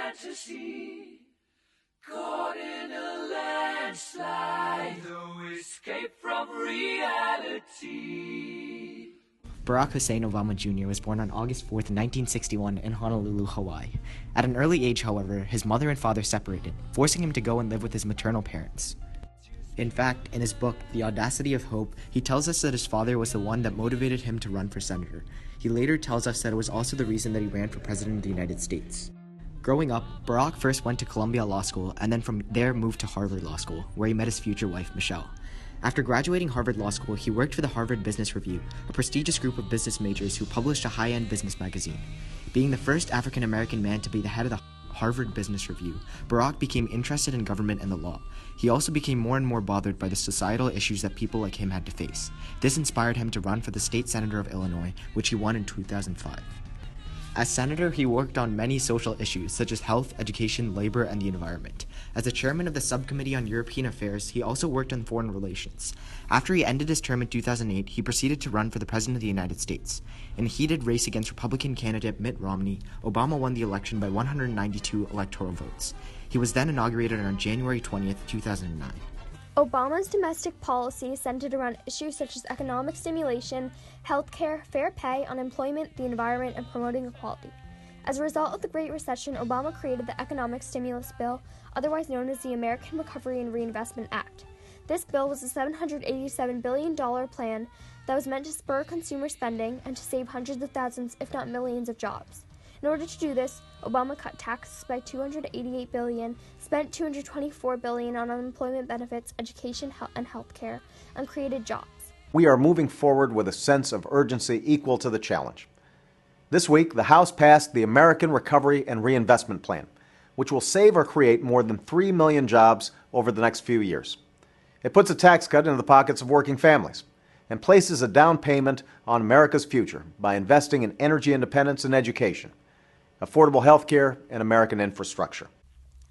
fantasy, caught in a landslide, no escape from reality. Barack Hussein Obama Jr. was born on August 4th, 1961 in Honolulu, Hawaii. At an early age, however, his mother and father separated, forcing him to go and live with his maternal parents. In fact, in his book, The Audacity of Hope, he tells us that his father was the one that motivated him to run for senator. He later tells us that it was also the reason that he ran for president of the United States. Growing up, Barack first went to Columbia Law School and then from there moved to Harvard Law School, where he met his future wife, Michelle. After graduating Harvard Law School, he worked for the Harvard Business Review, a prestigious group of business majors who published a high-end business magazine. Being the first African-American man to be the head of the Harvard Business Review, Barack became interested in government and the law. He also became more and more bothered by the societal issues that people like him had to face. This inspired him to run for the state senator of Illinois, which he won in 2005. As senator, he worked on many social issues such as health, education, labor, and the environment. As the chairman of the Subcommittee on European Affairs, he also worked on foreign relations. After he ended his term in 2008, he proceeded to run for the President of the United States. In a heated race against Republican candidate Mitt Romney, Obama won the election by 192 electoral votes. He was then inaugurated on January 20th, 2009. Obama's domestic policy centered around issues such as economic stimulation, healthcare, fair pay, unemployment, the environment, and promoting equality. As a result of the Great Recession, Obama created the Economic Stimulus Bill, otherwise known as the American Recovery and Reinvestment Act. This bill was a $787 billion plan that was meant to spur consumer spending and to save hundreds of thousands, if not millions, of jobs. In order to do this, Obama cut taxes by $288 billion, spent $224 billion on unemployment benefits, education, and health care, and created jobs. We are moving forward with a sense of urgency equal to the challenge. This week, the House passed the American Recovery and Reinvestment Plan, which will save or create more than 3 million jobs over the next few years. It puts a tax cut into the pockets of working families and places a down payment on America's future by investing in energy independence and education, affordable health care, and American infrastructure.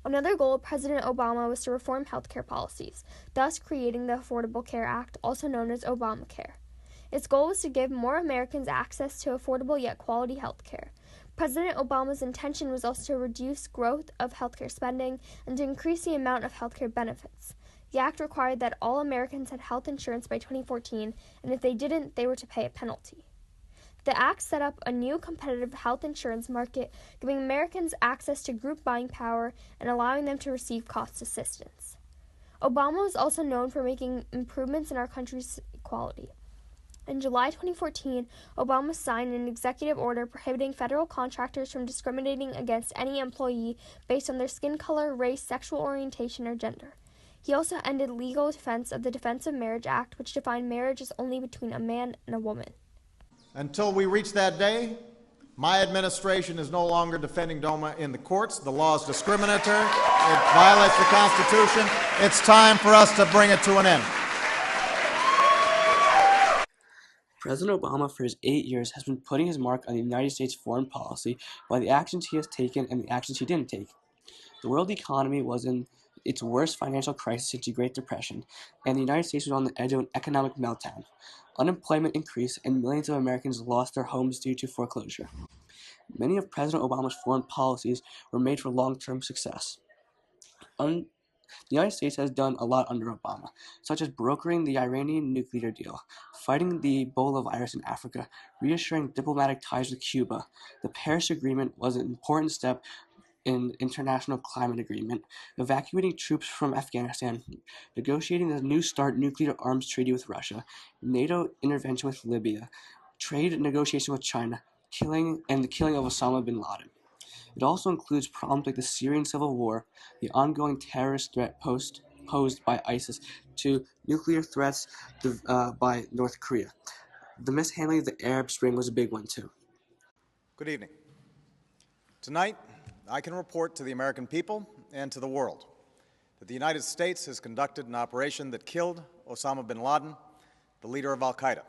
Another goal of President Obama was to reform healthcare policies, thus creating the Affordable Care Act, also known as Obamacare. Its goal was to give more Americans access to affordable yet quality health care. President Obama's intention was also to reduce growth of healthcare spending and to increase the amount of healthcare benefits. The act required that all Americans had health insurance by 2014, and if they didn't, they were to pay a penalty. The act set up a new competitive health insurance market, giving Americans access to group buying power and allowing them to receive cost assistance. Obama was also known for making improvements in our country's equality. In July 2014, Obama signed an executive order prohibiting federal contractors from discriminating against any employee based on their skin color, race, sexual orientation, or gender. He also ended legal defense of the Defense of Marriage Act, which defined marriage as only between a man and a woman. Until we reach that day, my administration is no longer defending DOMA in the courts. The law is discriminatory. It violates the Constitution. It's time for us to bring it to an end. President Obama, for his 8 years, has been putting his mark on the United States foreign policy by the actions he has taken and the actions he didn't take. The world economy was in its worst financial crisis since the Great Depression, and the United States was on the edge of an economic meltdown. Unemployment increased, and millions of Americans lost their homes due to foreclosure. Many of President Obama's foreign policies were made for long-term success. The United States has done a lot under Obama, such as brokering the Iranian nuclear deal, fighting the Ebola virus in Africa, reassuring diplomatic ties with Cuba. The Paris Agreement was an important step in international climate agreement, evacuating troops from Afghanistan, negotiating the New START nuclear arms treaty with Russia, NATO intervention with Libya, trade negotiation with China, the killing of Osama bin Laden. It also includes problems like the Syrian civil war, the ongoing terrorist threat posed by ISIS, to nuclear threats by North Korea. The mishandling of the Arab Spring was a big one too. Good evening. Tonight, I can report to the American people and to the world that the United States has conducted an operation that killed Osama bin Laden, the leader of al-Qaeda,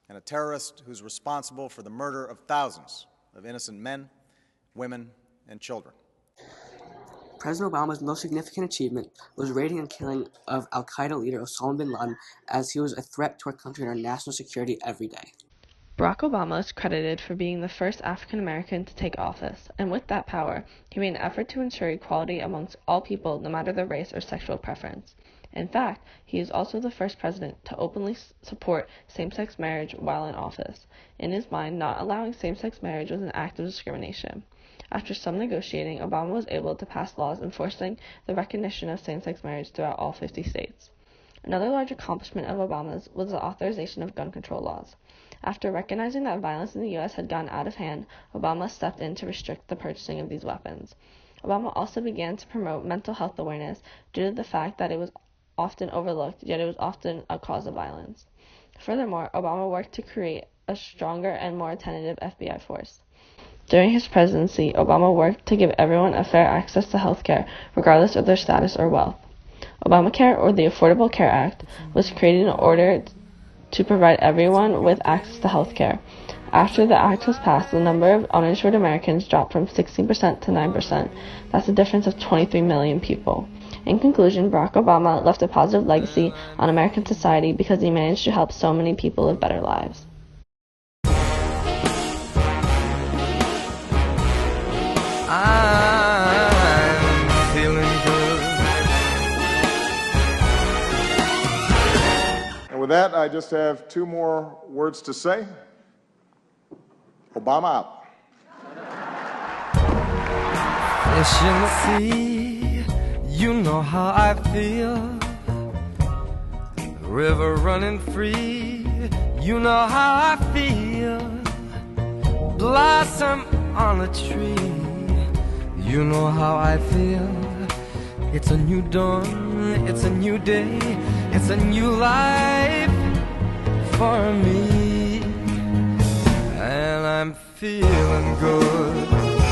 and a terrorist who's responsible for the murder of thousands of innocent men, women, and children. President Obama's most significant achievement was raiding and killing of al-Qaeda leader Osama bin Laden, as he was a threat to our country and our national security every day. Barack Obama is credited for being the first African American to take office, and with that power, he made an effort to ensure equality amongst all people, no matter their race or sexual preference. In fact, he is also the first president to openly support same-sex marriage while in office. In his mind, not allowing same-sex marriage was an act of discrimination. After some negotiating, Obama was able to pass laws enforcing the recognition of same-sex marriage throughout all 50 states. Another large accomplishment of Obama's was the authorization of gun control laws. After recognizing that violence in the U.S. had gotten out of hand, Obama stepped in to restrict the purchasing of these weapons. Obama also began to promote mental health awareness due to the fact that it was often overlooked, yet it was often a cause of violence. Furthermore, Obama worked to create a stronger and more attentive FBI force. During his presidency, Obama worked to give everyone a fair access to health care, regardless of their status or wealth. Obamacare, or the Affordable Care Act, was created in order to provide everyone with access to health care. After the act was passed, the number of uninsured Americans dropped from 16% to 9%. That's a difference of 23 million people. In conclusion, Barack Obama left a positive legacy on American society because he managed to help so many people live better lives. I'm feeling good. And with that, I just have two more words to say. Obama out. Fish in the sea, you know how I feel. River running free, you know how I feel. Blossom on a tree, you know how I feel. It's a new dawn, it's a new day, it's a new life for me. And I'm feeling good.